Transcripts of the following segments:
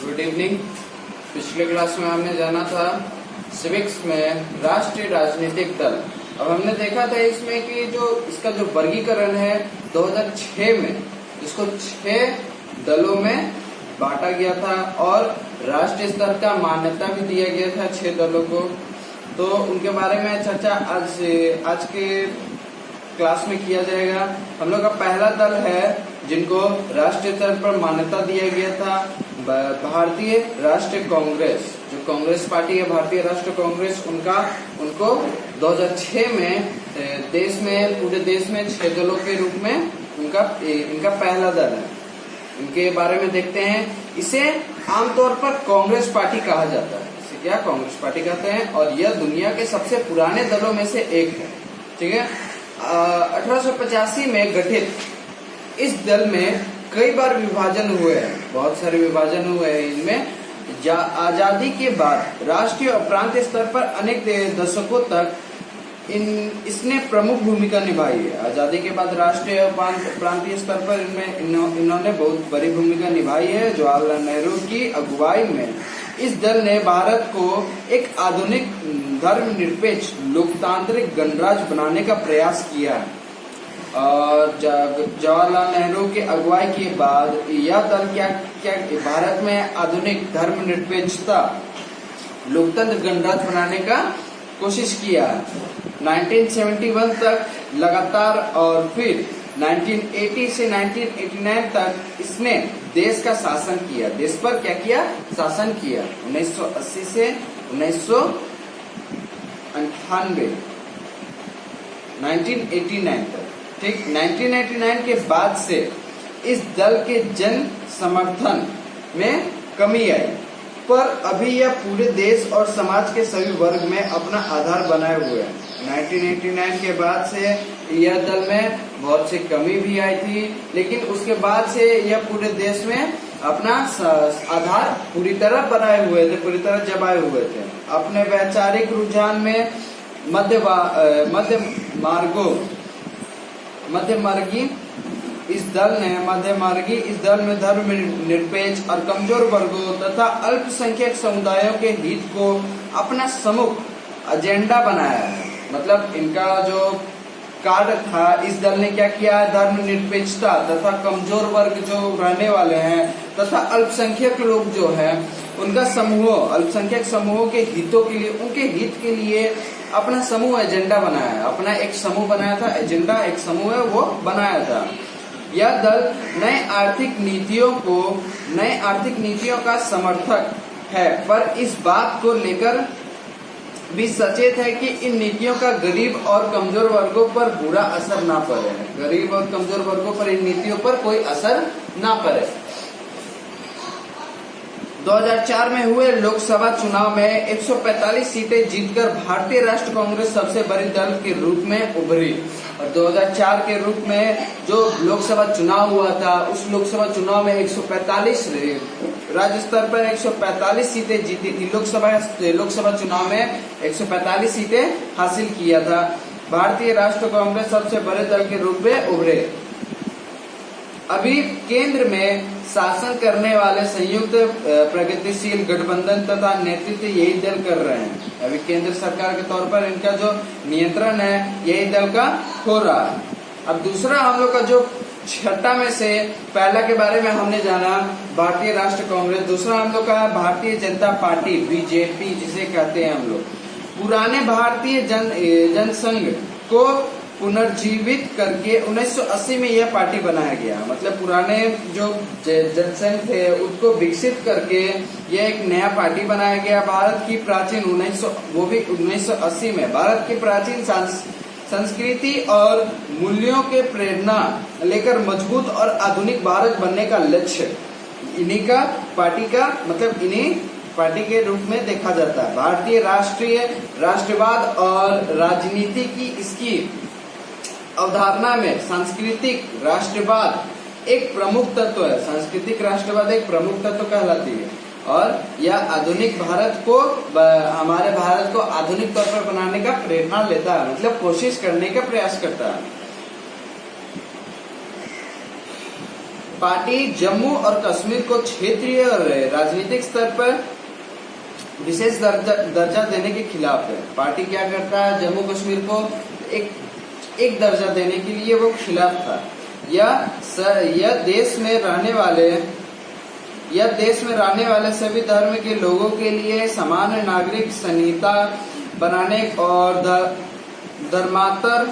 Good evening. पिछले class में हमने जाना था सिविक्स में राष्ट्रीय राजनीतिक दल। अब हमने देखा था इसमें कि जो इसका जो वर्गीकरण है 2006 में इसको 6 दलों में बांटा गया था और राष्ट्रीय स्तर का मान्यता भी दिया गया था 6 दलों को। तो उनके बारे में चर्चा आज के क्लास में किया जाएगा। हम लोग का पहला दल है जिनको राष्ट्रीय स्तर पर मान्यता दिया गया था, भारतीय राष्ट्रीय कांग्रेस। जो कांग्रेस पार्टी है भारतीय राष्ट्रीय कांग्रेस, उनको 2006 में पूरे देश में 6 दलों के रूप में इनका पहला दल है। इनके बारे में देखते हैं। इसे आमतौर पर कांग्रेस पार्टी कहा जाता है। इसे क्या कांग्रेस पार्टी कहते हैं और यह दुनिया के सबसे पुराने दलों में से एक है। ठीक है। 1885 में गठित इस दल में कई बार विभाजन हुए हैं, बहुत सारे विभाजन हुए हैं। इनमें आजादी के बाद राष्ट्रीय और प्रांतीय स्तर पर अनेक दशकों तक इसने प्रमुख भूमिका निभाई है। आजादी के बाद राष्ट्रीय और प्रांतीय स्तर पर इन्होंने बहुत बड़ी भूमिका निभाई है। जवाहरलाल नेहरू की अगुवाई में इस दल ने भारत को एक आधुनिक धर्मनिरपेक्ष लोकतांत्रिक गणराज्य बनाने का प्रयास किया है। और जवाहरलाल नेहरू की अगुवाई के बाद यह दल क्या भारत में आधुनिक धर्मनिरपेक्षता लोकतंत्र गणराज्य बनाने का कोशिश किया। 1971 तक लगातार और फिर 1980 से 1989 तक इसने देश का शासन किया। देश पर क्या किया? शासन किया। 1980 से 1989 तक। ठीक। 1989 के बाद से इस दल के जन समर्थन में कमी आई, पर अभी यह पूरे देश और समाज के सभी वर्ग में अपना आधार बनाए हुए है। 1989 के बाद से यह दल में बहुत सी कमी भी आई थी, लेकिन उसके बाद से यह पूरे देश में अपना आधार पूरी तरह बनाए हुए थे, पूरी तरह जमाए हुए थे। अपने वैचारिक रुझान में मध्यमार्गी इस दल में धर्मनिरपेक्ष और कमजोर वर्गों तथा अल्पसंख्यक समुदायों के हित को अपना प्रमुख एजेंडा बनाया है। मतलब इनका जो कार्य था, इस दल ने क्या किया? धर्मनिरपेक्षता तथा कमजोर वर्ग जो रहने वाले हैं तथा अल्पसंख्यक लोग जो है उनका अल्पसंख्यक समूहों के हितों के लिए, उनके हित के लिए अपना समूह एजेंडा बनाया है। अपना एक समूह बनाया था, एजेंडा एक समूह है वो बनाया था। यह दल नए आर्थिक नीतियों का समर्थक है, पर इस बात को लेकर भी सचेत है कि इन नीतियों का गरीब और कमजोर वर्गों पर बुरा असर ना पड़े। गरीब और कमजोर वर्गों पर इन नीतियों पर कोई असर ना पड़े। 2004 में हुए लोकसभा चुनाव में 145 सीटें जीतकर भारतीय राष्ट्रीय कांग्रेस सबसे बड़े दल के रूप में उभरी। और 2004 के रूप में जो लोकसभा चुनाव हुआ था, उस लोकसभा चुनाव में 145 राज्य स्तर पर 145 सीटें जीती थी। लोकसभा चुनाव में 145 सीटें हासिल किया था। भारतीय राष्ट्रीय कांग्रेस सबसे बड़े दल के रूप में उभरे। अभी केंद्र में शासन करने वाले संयुक्त प्रगतिशील गठबंधन तथा नेतृत्व यही दल कर रहे हैं। अभी केंद्र सरकार के तौर पर इनका जो नियंत्रण है यही दल का हो रहा है। अब दूसरा हम लोग का जो छठा में से पहला के बारे में हमने जाना भारतीय राष्ट्रीय कांग्रेस। दूसरा हम लोग का भारतीय जनता पार्टी, बीजेपी जिसे कहते हैं हम लोग। पुराने भारतीय जनसंघ को पुनर्जीवित करके 1980 में यह पार्टी बनाया गया। मतलब पुराने जो जनसंघ थे उसको विकसित करके यह एक नया पार्टी बनाया गया। भारत की प्राचीन 1980 में भारत की प्राचीन संस्कृति और मूल्यों के प्रेरणा लेकर मजबूत और आधुनिक भारत बनने का लक्ष्य इन्हीं पार्टी के रूप में देखा जाता है। भारतीय राष्ट्रवाद और राजनीति की इसकी अवधारणा में सांस्कृतिक राष्ट्रवाद एक प्रमुख तत्व है। सांस्कृतिक राष्ट्रवाद एक प्रमुख तत्व कहलाती है और यह आधुनिक हमारे भारत को आधुनिक तौर पर बनाने का प्रेरणा लेता है, मतलब कोशिश करने का प्रयास करता है। पार्टी जम्मू और कश्मीर को क्षेत्रीय और राजनीतिक स्तर पर विशेष दर्जा देने के खिलाफ है। पार्टी क्या करता है, जम्मू कश्मीर को एक दर्जा देने के लिए वो खिलाफ था। यह देश में रहने वाले सभी धर्म के लोगों के लिए समान नागरिक संहिता बनाने और धर्मांतरण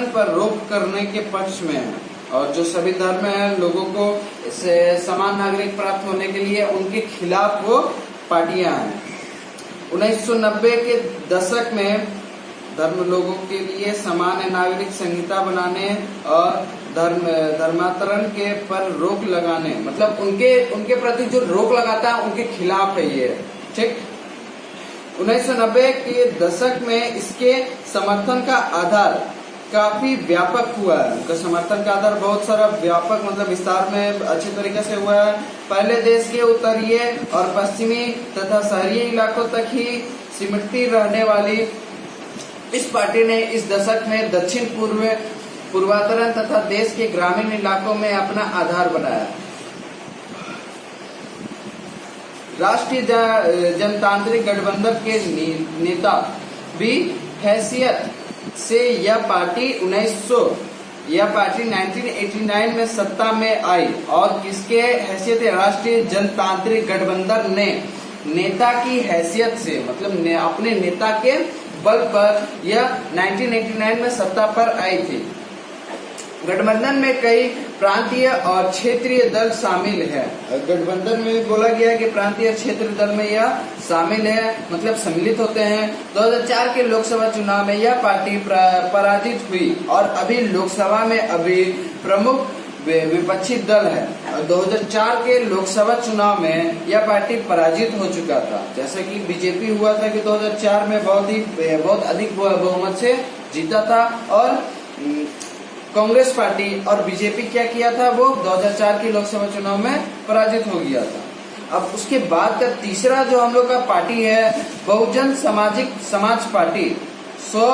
पर रोक करने के पक्ष में है। और जो सभी धर्म है लोगों को समान नागरिक प्राप्त होने के लिए उनके खिलाफ वो पार्टियां हैं। 1990 के दशक में धर्म लोगों के लिए समान नागरिक संहिता बनाने और धर्मांतरण के पर रोक लगाने, मतलब उनके प्रति जो रोक लगाता है उनके खिलाफ है ये, ठीक। 1990 के दशक में इसके समर्थन का आधार काफी व्यापक हुआ है। उनका समर्थन का आधार बहुत सारा व्यापक, मतलब विस्तार में अच्छे तरीके से हुआ है। पहले देश के उत्तरीय और पश्चिमी तथा शहरी इलाकों तक ही सिमटती रहने वाली इस पार्टी ने इस दशक में दक्षिण पूर्वांचल तथा देश के ग्रामीण इलाकों में अपना आधार बनाया। राष्ट्रीय जनतांत्रिक गठबंधन के नेता भी हैसियत से यह पार्टी 1989 में सत्ता में आई और किसके हैसियत राष्ट्रीय जनतांत्रिक गठबंधन ने नेता की हैसियत से, मतलब अपने नेता के बल पर यह 1989 में सत्ता पर आई थी। गठबंधन में कई प्रांतीय और क्षेत्रीय दल शामिल है। गठबंधन में बोला गया है कि प्रांतीय और क्षेत्रीय दल में यह शामिल है, मतलब सम्मिलित होते हैं। 2004 के लोकसभा चुनाव में यह पार्टी पराजित हुई और अभी लोकसभा में अभी प्रमुख विपक्षी दल है। 2004 के लोकसभा चुनाव में यह पार्टी पराजित हो चुका था। जैसे कि बीजेपी हुआ था कि 2004 में बहुत अधिक बहुमत से जीता था और कांग्रेस पार्टी और बीजेपी क्या किया था, वो 2004 के लोकसभा चुनाव में पराजित हो गया था। अब उसके बाद का तीसरा जो हम लोग का पार्टी है बहुजन समाज पार्टी, सो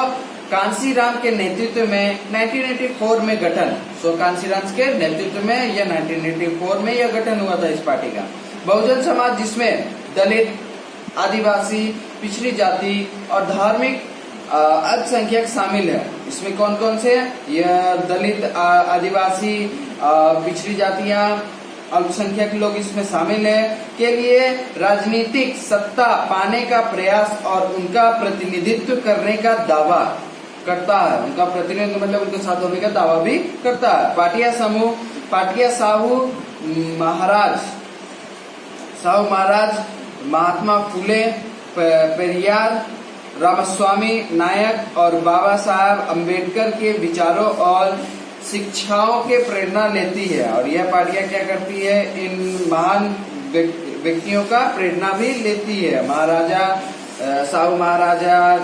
कांशीराम के नेतृत्व में 1984 में गठन, सो कांशीराम के नेतृत्व में यह 1984 में यह गठन हुआ था इस पार्टी का। बहुजन समाज जिसमें दलित, आदिवासी, पिछड़ी जाति और धार्मिक अल्पसंख्यक शामिल है। इसमें कौन कौन से, यह दलित, आदिवासी, पिछड़ी जातियां, अल्पसंख्यक लोग इसमें शामिल है, के लिए राजनीतिक सत्ता पाने का प्रयास और उनका प्रतिनिधित्व करने का दावा करता है। उनका प्रतिनिधित्व मतलब उनके साथ होने का दावा भी करता है। पाटिया साहू महाराज, महात्मा फुले, पेरियार, रामस्वामी नायक और बाबा साहब अम्बेडकर के विचारों और शिक्षाओं के प्रेरणा लेती है। और यह पार्टियां क्या करती है, इन महान व्यक्तियों का प्रेरणा भी लेती है। साहू महाराजा,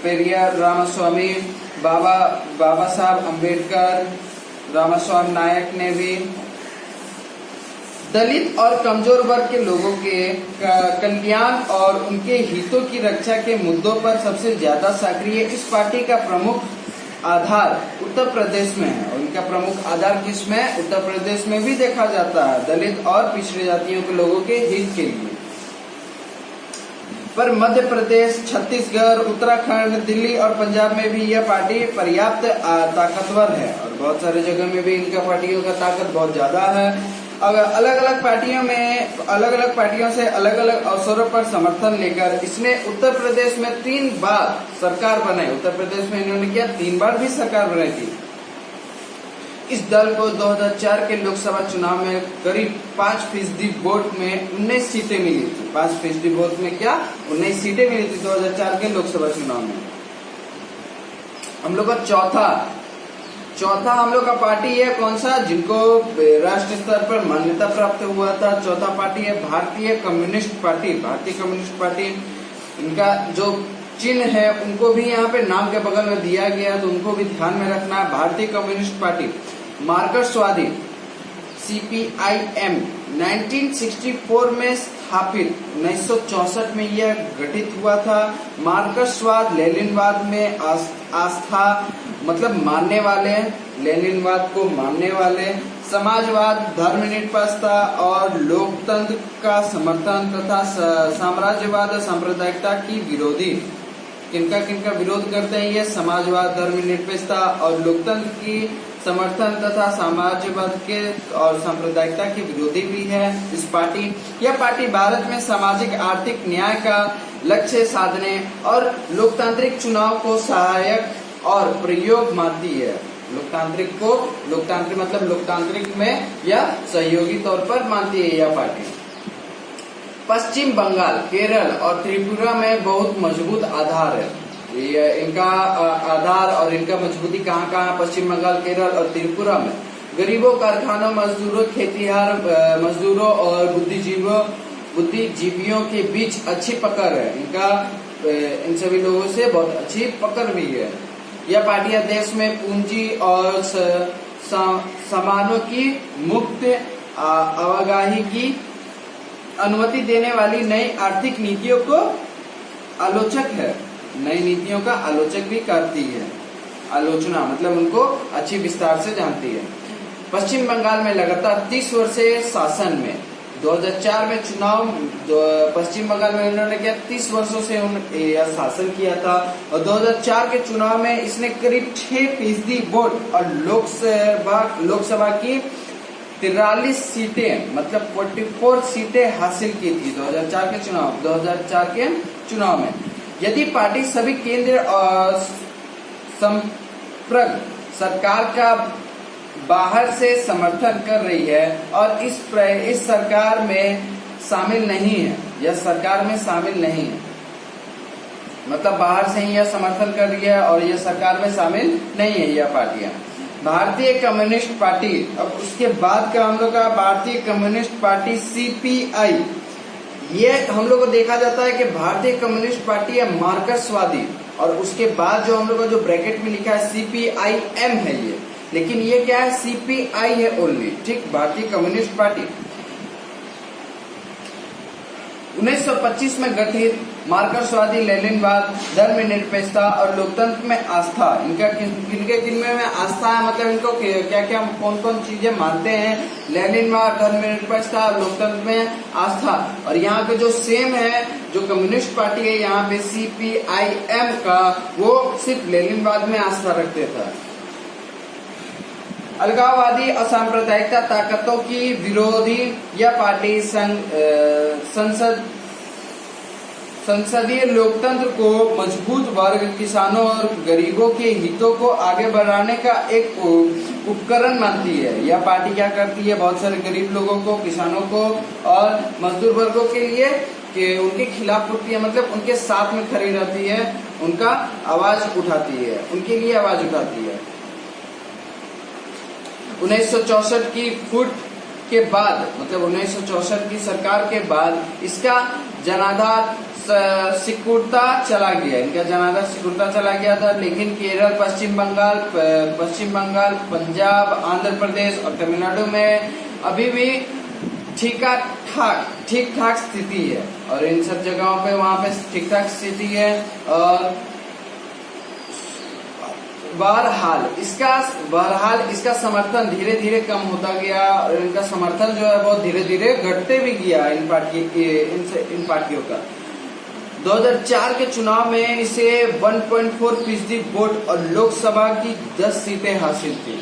पेरियार, रामस्वामी, बाबा साहब अम्बेडकर, रामस्वामी नायक ने भी दलित और कमजोर वर्ग के लोगों के कल्याण और उनके हितों की रक्षा के मुद्दों पर सबसे ज्यादा सक्रिय इस पार्टी का प्रमुख आधार उत्तर प्रदेश में है। और इनका प्रमुख आधार किसमें, उत्तर प्रदेश में भी देखा जाता है, दलित और पिछड़ी जातियों के लोगों के हित के लिए। पर मध्य प्रदेश, छत्तीसगढ़, उत्तराखंड, दिल्ली और पंजाब में भी यह पार्टी पर्याप्त ताकतवर है और बहुत सारे जगह में भी इनका पार्टियों का ताकत बहुत ज्यादा है। अलग अलग पार्टियों से अलग अलग अवसरों पर समर्थन लेकर इसने उत्तर प्रदेश में 3 बार सरकार बनाई। उत्तर प्रदेश में इन्होंने क्या 3 बार भी सरकार बनाई थी। इस दल को 2004 के लोकसभा चुनाव में करीब 5% वोट में 19 सीटें मिली थी। 5% वोट में क्या 19 सीटें मिली थी 2004 के लोकसभा चुनाव में। हम लोग का चौथा हम लोग का पार्टी है कौन सा, जिनको राष्ट्रीय स्तर पर मान्यता प्राप्त हुआ था। चौथा पार्टी है भारतीय कम्युनिस्ट पार्टी। इनका जो चिन्ह है उनको भी यहाँ पे नाम के बगल में दिया गया, तो उनको भी ध्यान में रखना है। भारतीय कम्युनिस्ट पार्टी मार्क्सवादी CPIM 1964 में स्थापित 1964 में यह गठित हुआ था। मार्क्सवाद लेनिनवाद में आस्था मतलब मानने वाले, लेनिनवाद को मानने वाले, समाजवाद, धर्मनिरपेक्षता और लोकतंत्र का समर्थन तथा साम्राज्यवाद और सांप्रदायिकता की विरोधी। किनका किनका विरोध करते हैं ये? समाजवाद, धर्मनिरपेक्षता और लोकतंत्र की समर्थन तथा साम्राज्यवाद के और सांप्रदायिकता की विरोधी भी है इस पार्टी। यह पार्टी भारत में सामाजिक आर्थिक न्याय का लक्ष्य साधने और लोकतांत्रिक चुनाव को सहायक और प्रयोग मानती है। लोकतांत्रिक मतलब लोकतांत्रिक में यह सहयोगी तौर पर मानती है यह पार्टी। पश्चिम बंगाल, केरल और त्रिपुरा में बहुत मजबूत आधार है। ये इनका आधार और इनका मजबूती कहाँ कहाँ? पश्चिम बंगाल, केरल और त्रिपुरा में गरीबों, कारखानों मजदूरों, खेतिहार मजदूरों और बुद्धिजीवियों के बीच अच्छी पकड़ है। इनका इन सभी लोगों से बहुत अच्छी पकड़ भी है। यह पार्टियां देश में पूंजी और सामानों की मुक्त आवाजाही की अनुमति देने वाली नई आर्थिक नीतियों को आलोचक है। नई नीतियों का आलोचक भी करती है। आलोचना मतलब उनको अच्छी विस्तार से जानती है। पश्चिम बंगाल में लगातार 30 वर्षीय शासन में 2004 में चुनाव पश्चिम बंगाल में उन्होंने क्या 30 वर्षों से यह शासन किया था और 2004 के चुनाव में इसने करीब 6% वोट और लोकसभा की 43 सीटें मतलब 44 सीटें हासिल की थी 2004 के चुनाव में। यदि पार्टी सभी केंद्र और संप्रग सरकार का बाहर से समर्थन कर रही है और इस सरकार में शामिल नहीं है, यह सरकार में शामिल नहीं है मतलब बाहर से ही यह समर्थन कर रही है और यह सरकार में शामिल नहीं है यह पार्टियां। भारतीय कम्युनिस्ट पार्टी, अब उसके बाद का हम लोग का भारतीय कम्युनिस्ट पार्टी सीपीआई, ये हम लोग को देखा जाता है कि भारतीय कम्युनिस्ट पार्टी है मार्क्सवादी और उसके बाद जो हम लोग का जो ब्रैकेट में लिखा है सीपीआईएम है ये, लेकिन ये क्या है? सीपीआई है ओनली, ठीक। भारतीय कम्युनिस्ट पार्टी 1925 में गठित, मार्क्सवादी, लेनिनवाद, धर्मनिरपेक्षता और लोकतंत्र में आस्था। इनका किनके में आस्था है मतलब इनको क्या क्या कौन कौन चीजें मानते हैं? लेनिनवाद, धर्मनिरपेक्षता, लोकतंत्र में आस्था। और यहाँ पे जो सेम है जो कम्युनिस्ट पार्टी है यहाँ पे सीपीआईएम का, वो सिर्फ लेनिनवाद में आस्था रखते था। अलगाववादी असांप्रदायिकता ताकतों की विरोधी, यह पार्टी संसदीय लोकतंत्र को मजबूत वर्ग, किसानों और गरीबों के हितों को आगे बढ़ाने का एक उपकरण मानती है। यह पार्टी क्या करती है? बहुत सारे गरीब लोगों को, किसानों को और मजदूर वर्गों के लिए कि उनके खिलाफ उठती है मतलब उनके साथ में खड़ी रहती है, उनका आवाज उठाती है, उनके लिए आवाज उठाती है। 1964 की फूट के बाद मतलब 1964 की सरकार के बाद इसका जनाधार सिकुड़ता चला गया, इनका जनाधार सिकुड़ता चला गया था। लेकिन केरल, पश्चिम बंगाल, पंजाब, आंध्र प्रदेश और तमिलनाडु में अभी भी ठीक ठाक स्थिति है और इन सब जगहों पे वहां पे ठीक ठाक स्थिति है। और बहरहाल इसका समर्थन धीरे धीरे कम होता गया और इनका समर्थन जो है बहुत धीरे धीरे घटते भी गया इन पार्टियों का। 2004 के चुनाव में इसे 1.4% वोट और लोकसभा की 10 सीटें हासिल थी।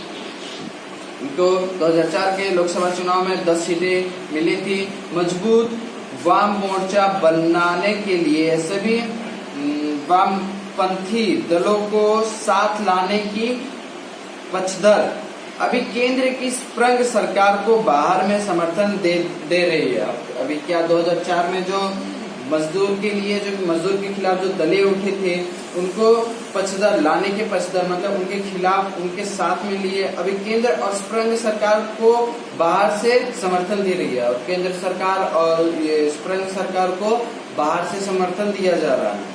इनको 2004 के लोकसभा चुनाव में 10 सीटें मिली थी। मजबूत वाम मोर्चा बनाने के लिए सभी वामपंथी दलों को साथ लाने की पक्षधर अभी केंद्र की स्प्रंग सरकार को बाहर में समर्थन दे रही है। अभी क्या 2004 में जो मजदूर के लिए जो मजदूर के खिलाफ जो दले उठे थे उनको पक्षधर लाने के पक्षधर मतलब उनके खिलाफ उनके साथ में लिए अभी केंद्र और स्प्रंग सरकार को बाहर से समर्थन दे रही है और केंद्र सरकार और ये स्प्रंग सरकार को बाहर से समर्थन दिया जा रहा है।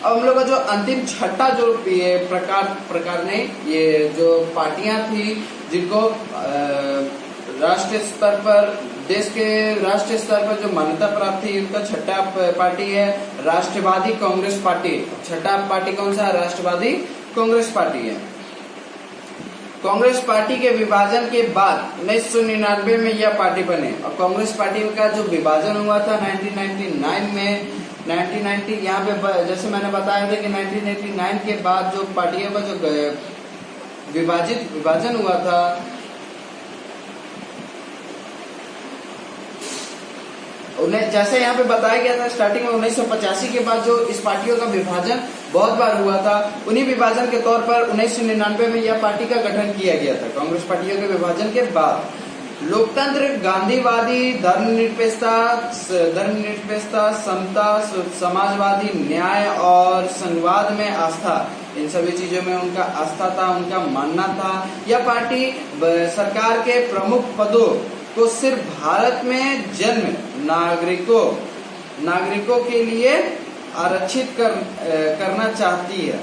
अब हम लोग का जो अंतिम छठा जो ये प्रकार नहीं ये जो पार्टियां थी जिनको राष्ट्रीय स्तर पर, देश के राष्ट्रीय स्तर पर जो मान्यता प्राप्त थी उनका छठा पार्टी है राष्ट्रवादी कांग्रेस पार्टी। छठा पार्टी कौन सा? राष्ट्रवादी कांग्रेस पार्टी है। कांग्रेस पार्टी के विभाजन के बाद 1999 में यह पार्टी बने और कांग्रेस पार्टी का जो विभाजन हुआ था 1999 में, 1990 यहाँ पे जैसे मैंने बताया था कि 1989 के बाद जो पार्टियों का जो विभाजन हुआ था, उन्हें जैसे यहाँ पे बताया गया था स्टार्टिंग में 1985 के बाद जो इस पार्टियों का विभाजन बहुत बार हुआ था, उन्हीं विभाजन के तौर पर 1999 में यह पार्टी का गठन किया गया था। कांग्रेस पार्टियों के विभाजन के बाद लोकतंत्र, गांधीवादी, धर्मनिरपेक्षता, समता, समाजवादी, न्याय और संघवाद में आस्था, इन सभी चीजों में उनका आस्था था, उनका मानना था। यह पार्टी सरकार के प्रमुख पदों को सिर्फ भारत में जन्म नागरिकों के लिए आरक्षित करना चाहती है।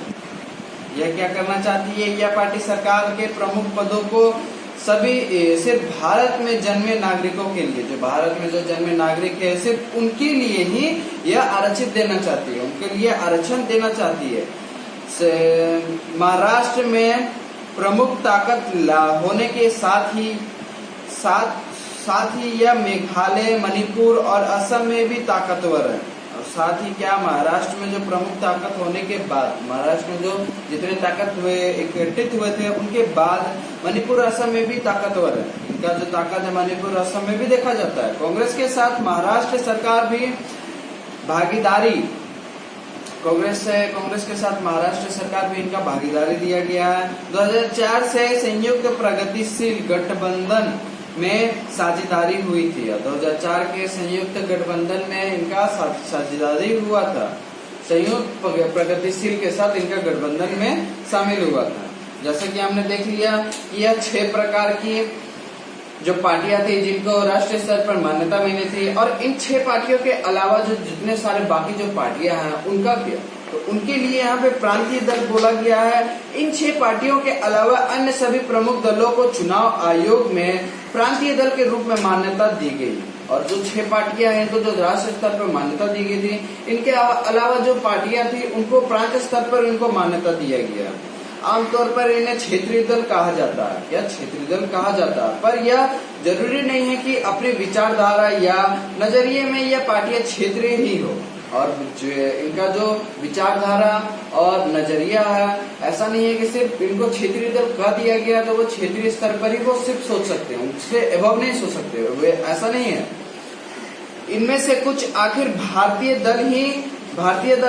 यह क्या करना चाहती है? यह पार्टी सरकार के प्रमुख पदों को सभी सिर्फ भारत में जन्मे नागरिकों के लिए, जो भारत में जो जन्मे नागरिक है सिर्फ उनके लिए ही यह आरक्षित देना चाहती है, उनके लिए आरक्षण देना चाहती है। महाराष्ट्र में प्रमुख ताकत होने के साथ ही यह मेघालय, मणिपुर और असम में भी ताकतवर है। और साथ ही क्या, महाराष्ट्र में जो प्रमुख ताकत होने के बाद, महाराष्ट्र में जो जितने ताकत हुए एकत्रित हुए थे उनके बाद मणिपुर, असम में भी ताकतवर है। इनका जो ताकत है मणिपुर, असम में भी देखा जाता है। कांग्रेस के साथ महाराष्ट्र सरकार भी भागीदारी, कांग्रेस के साथ महाराष्ट्र सरकार भी इनका भागीदारी दिया गया है। 2004 से संयुक्त प्रगतिशील गठबंधन में साझेदारी हुई थी। 2004 के संयुक्त गठबंधन में इनका साझेदारी हुआ था, संयुक्त प्रगतिशील के साथ इनका गठबंधन में शामिल हुआ था। जैसे कि हमने देख लिया कि यह 6 प्रकार की जो पार्टियां थी जिनको राष्ट्रीय स्तर पर मान्यता मिली थी, और इन 6 पार्टियों के अलावा जो जितने सारे बाकी जो पार्टियां हैं उनका क्या, तो उनके लिए यहाँ पे प्रांतीय दल बोला गया है। इन 6 पार्टियों के अलावा अन्य सभी प्रमुख दलों को चुनाव आयोग में प्रांतीय दल के रूप में मान्यता दी गई। और जो 6 पार्टियां हैं तो जो राष्ट्रीय स्तर पर मान्यता दी गई थी, इनके अलावा जो पार्टियां थी उनको प्रांतीय स्तर पर इनको मान्यता दिया गया। आमतौर पर इन्हें क्षेत्रीय दल कहा जाता है, या क्षेत्रीय दल कहा जाता है, पर यह जरूरी नहीं है कि अपनी विचारधारा या नजरिए में यह पार्टियां क्षेत्रीय ही हो। और इनका जो विचारधारा और नजरिया है, ऐसा नहीं है कि सिर्फ इनको क्षेत्रीय दल कह दिया गया तो वो क्षेत्रीय स्तर पर ही वो सिर्फ सोच सकते हैं, उससे एबव नहीं सोच सकते, वे ऐसा नहीं है। इनमें से कुछ आखिर भारतीय दल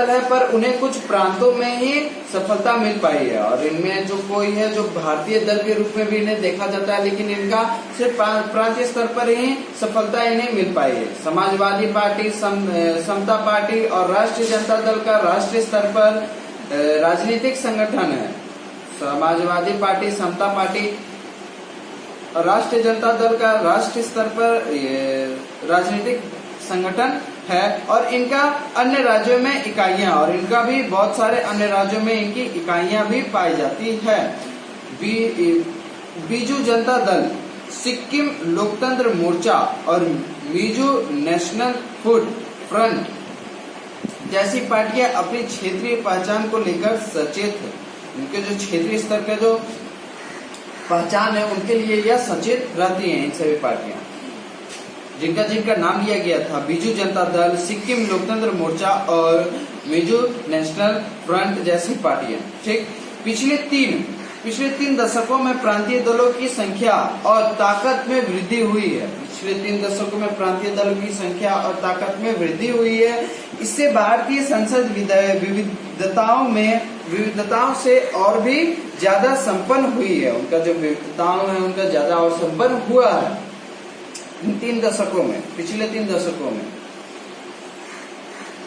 है, पर उन्हें कुछ प्रांतों में ही सफलता मिल पाई है। और इनमें जो कोई है जो भारतीय दल के रूप में भी इन्हें देखा जाता है, लेकिन इनका सिर्फ प्रांतीय स्तर पर ही सफलता इन्हें मिल पाई है। समाजवादी पार्टी, समता पार्टी और राष्ट्रीय जनता दल का राष्ट्रीय स्तर पर राजनीतिक संगठन है। समाजवादी पार्टी, समता पार्टी और राष्ट्रीय जनता दल का राष्ट्रीय स्तर पर राजनीतिक संगठन है, और इनका अन्य राज्यों में इकाइयां, और इनका भी बहुत सारे अन्य राज्यों में इनकी इकाइयां भी पाई जाती है। बीजू जनता दल, सिक्किम लोकतंत्र मोर्चा और मिजो नेशनल फूड फ्रंट जैसी पार्टियां अपनी क्षेत्रीय पहचान को लेकर सचेत है। उनके जो क्षेत्रीय स्तर का जो पहचान है उनके लिए यह सचेत रहती हैं। इन सभी पार्टियां जिनका नाम लिया गया था, बीजू जनता दल, सिक्किम लोकतंत्र मोर्चा और मिजो नेशनल फ्रंट जैसी पार्टियां। ठीक, पिछले तीन दशकों में प्रांतीय दलों की संख्या और ताकत में वृद्धि हुई है। पिछले 3 दशकों में प्रांतीय दलों की संख्या और ताकत में वृद्धि हुई है। इससे भारतीय संसद विविधताओं से और भी ज्यादा संपन्न हुई है। उनका जो विविधताओं है उनका ज्यादा और संपन्न हुआ है इन 3 दशकों में, पिछले 3 दशकों में।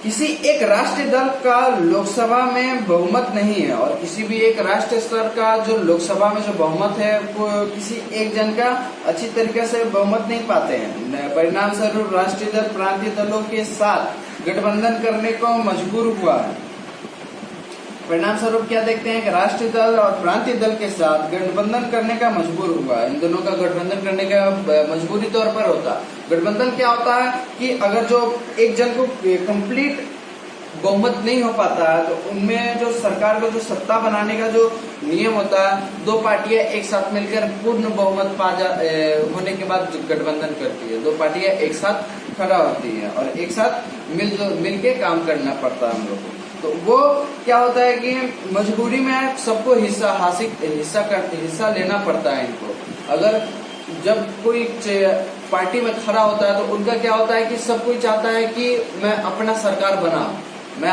किसी एक राष्ट्रीय दल का लोकसभा में बहुमत नहीं है, और किसी भी एक राष्ट्रीय स्तर का जो लोकसभा में जो बहुमत है वो किसी एक जन का अच्छी तरीके से बहुमत नहीं पाते हैं। परिणाम स्वरूप राष्ट्रीय दल प्रांतीय दलों के साथ गठबंधन करने को मजबूर हुआ है। परिणाम स्वरूप क्या देखते हैं कि राष्ट्रीय दल और प्रांतीय दल के साथ गठबंधन करने का मजबूर हुआ। इन दोनों का गठबंधन करने का मजबूरी तौर पर होता। गठबंधन क्या होता है कि अगर जो एक जन को कंप्लीट बहुमत नहीं हो पाता है तो उनमें जो सरकार को जो सत्ता बनाने का जो नियम होता है, दो पार्टियां एक साथ मिलकर पूर्ण बहुमत होने के बाद गठबंधन करती है। दो पार्टियां एक साथ खड़ा होती है और एक साथ मिल के काम करना पड़ता है हम लोग को। तो वो क्या होता है कि मजबूरी में सबको हिस्सा लेना पड़ता है इनको। अगर जब कोई पार्टी में खड़ा होता है तो उनका क्या होता है कि सब कोई चाहता है कि मैं अपना सरकार बनाऊं, मैं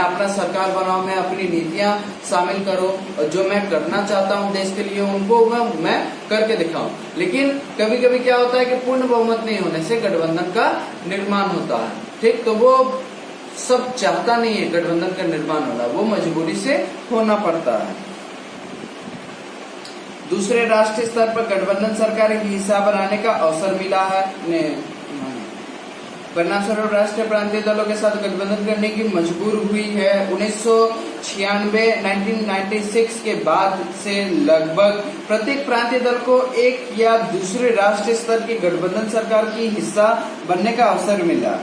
अपनी नीतियां शामिल करूं और जो मैं करना चाहता हूं देश के लिए उनको मैं करके दिखाऊं। लेकिन कभी कभी क्या होता है कि पूर्ण बहुमत नहीं होने से गठबंधन का निर्माण होता है। ठीक, तो वो सब चाहता नहीं है गठबंधन का निर्माण होना, वो मजबूरी से होना पड़ता है। दूसरे राष्ट्रीय स्तर पर गठबंधन सरकार की हिस्सा बनाने का अवसर मिला है। परिणाम स्वरूप राष्ट्रीय प्रांतीय दलों के साथ गठबंधन करने की मजबूर हुई है। 1996 के बाद से लगभग प्रत्येक प्रांतीय दल को एक या दूसरे राष्ट्रीय स्तर की गठबंधन सरकार की हिस्सा बनने का अवसर मिला।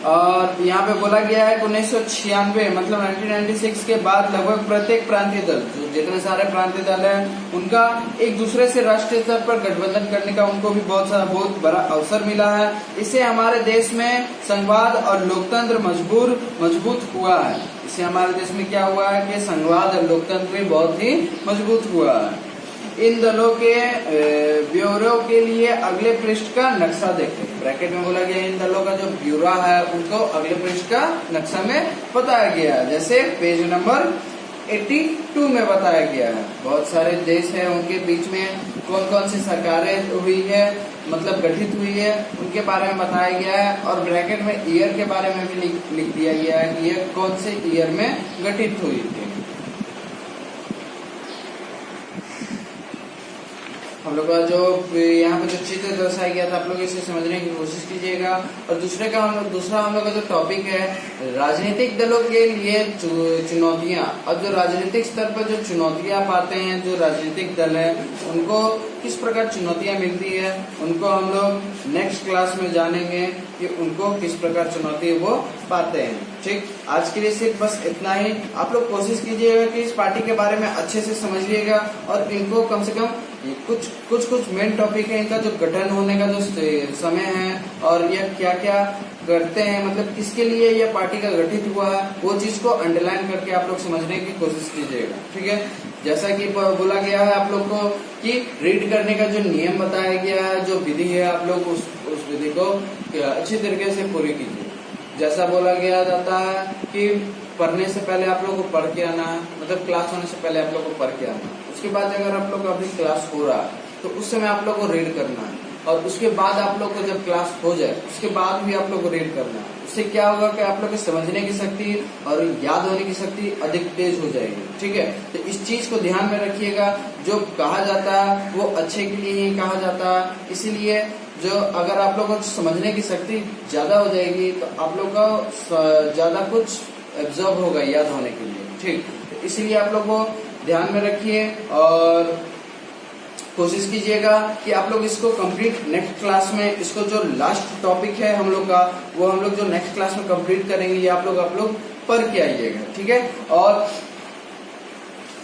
और यहाँ पे बोला गया है कि 1996 मतलब 1996 के बाद लगभग प्रत्येक प्रांतीय दल, जो जितने सारे प्रांतीय दल हैं, उनका एक दूसरे से राष्ट्रीय स्तर पर गठबंधन करने का उनको भी बहुत बड़ा अवसर मिला है। इससे हमारे देश में संघवाद और लोकतंत्र मजबूत हुआ है। इससे हमारे देश में क्या हुआ है कि संघवाद और लोकतंत्र भी बहुत ही मजबूत हुआ है। इन दलों के ब्यूरो के लिए अगले पृष्ठ का नक्शा देखें। ब्रैकेट में बोला गया इन दलों का जो ब्यूरो है उनको अगले पृष्ठ का नक्शा में बताया गया है। जैसे पेज नंबर 82 में बताया गया है। बहुत सारे देश है, उनके बीच में कौन कौन सी सरकारें हुई है, मतलब गठित हुई है, उनके बारे में बताया गया है। और ब्रैकेट में ईयर के बारे में भी लिख दिया गया है कि ये कौन से ईयर में गठित हुई थी। हम लोग का जो यहाँ पे जो चित्र दर्शाया गया था, आप लोग इसे समझने की कोशिश कीजिएगा। और दूसरा हम लोग का जो टॉपिक है राजनीतिक दलों के लिए चुनौतियां। अब जो राजनीतिक स्तर पर जो चुनौतियां पाते हैं जो राजनीतिक दल है, उनको किस प्रकार चुनौतियां मिलती है, उनको हम लोग नेक्स्ट क्लास में जानेंगे कि उनको किस प्रकार चुनौती वो पाते हैं। ठीक, आज के लिए सिर्फ बस इतना ही। आप लोग कोशिश कीजिएगा कि इस पार्टी के बारे में अच्छे से समझिएगा और इनको कम से कम कुछ मेन टॉपिक है, इनका जो गठन होने का जो समय है और ये क्या क्या करते हैं, मतलब किसके लिए यह पार्टी का गठित हुआ है, वो चीज को अंडरलाइन करके आप लोग समझने की कोशिश कीजिएगा। ठीक है, जैसा कि बोला गया है आप लोग को कि रीड करने का जो नियम बताया गया है, जो विधि है, आप लोग उस विधि को अच्छी तरीके से पूरी कीजिए। जैसा बोला गया जाता है कि पढ़ने से पहले आप लोग को पढ़ के आना है, मतलब क्लास होने से पहले आप लोग को पढ़ के आना। उसके बाद अगर आप लोग का अभी क्लास हो रहा है तो उस समय आप लोग को रीड करना है, और उसके बाद आप लोग को जब क्लास हो जाए उसके बाद भी आप लोग को रीड करना है। उससे क्या होगा कि आप लोग की समझने की शक्ति और याद होने की शक्ति अधिक तेज हो जाएगी। ठीक है, तो इस चीज को ध्यान में रखिएगा। जो कहा जाता है वो अच्छे के लिए ही कहा जाता है, इसीलिए जो अगर आप लोगों को समझने की शक्ति ज्यादा हो जाएगी तो आप लोग का ज्यादा कुछ एब्जॉर्ब होगा याद होने के लिए। ठीक, तो इसीलिए आप लोग को ध्यान में रखिए और कोशिश कीजिएगा कि आप लोग इसको कंप्लीट नेक्स्ट क्लास में, इसको जो लास्ट टॉपिक है हम लोग का, वो हम लोग जो नेक्स्ट क्लास में कंप्लीट करेंगे, ये आप लोग पढ़ के आइएगा। ठीक है, और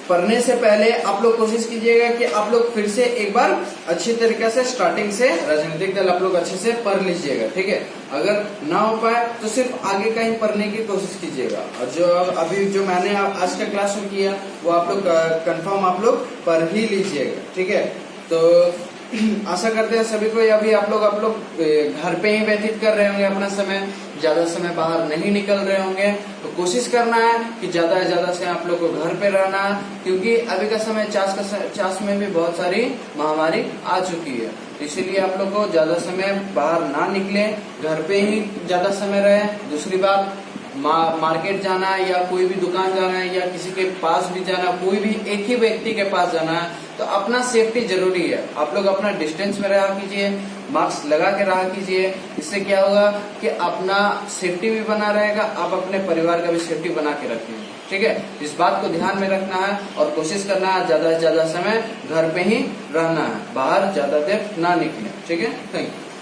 पढ़ने से पहले आप लोग कोशिश कीजिएगा कि आप लोग फिर से एक बार अच्छी तरीके से स्टार्टिंग से राजनीतिक दल आप लोग अच्छे से पढ़ लीजिएगा। ठीक है, अगर ना हो पाए तो सिर्फ आगे का ही पढ़ने की कोशिश कीजिएगा। और जो अभी जो मैंने आज का क्लास में किया वो आप लोग कंफर्म आप लोग पढ़ ही लीजिएगा। ठीक है, तो आशा करते हैं सभी को अभी आप लोग घर पे ही व्यतीत कर रहे होंगे अपना समय, ज्यादा समय बाहर नहीं निकल रहे होंगे। तो कोशिश करना है कि ज्यादा से ज्यादा से आप लोग को घर पे रहना है, क्योंकि अभी का समय चास में भी बहुत सारी महामारी आ चुकी है। इसीलिए आप लोग को ज्यादा समय बाहर ना निकले, घर पे ही ज्यादा समय रहे। दूसरी बात, मार्केट जाना है या कोई भी दुकान जाना है या किसी के पास भी जाना, कोई भी एक ही व्यक्ति के पास जाना है तो अपना सेफ्टी जरूरी है। आप लोग अपना डिस्टेंस में रहा कीजिए, मास्क लगा के रहा कीजिए। इससे क्या होगा कि अपना सेफ्टी भी बना रहेगा, आप अपने परिवार का भी सेफ्टी बना के रखेंगे। ठीक है, इस बात को ध्यान में रखना है और कोशिश करना है ज्यादा से ज्यादा समय घर पे ही रहना है, बाहर ज्यादा देर ना निकले। ठीक है, थैंक यू।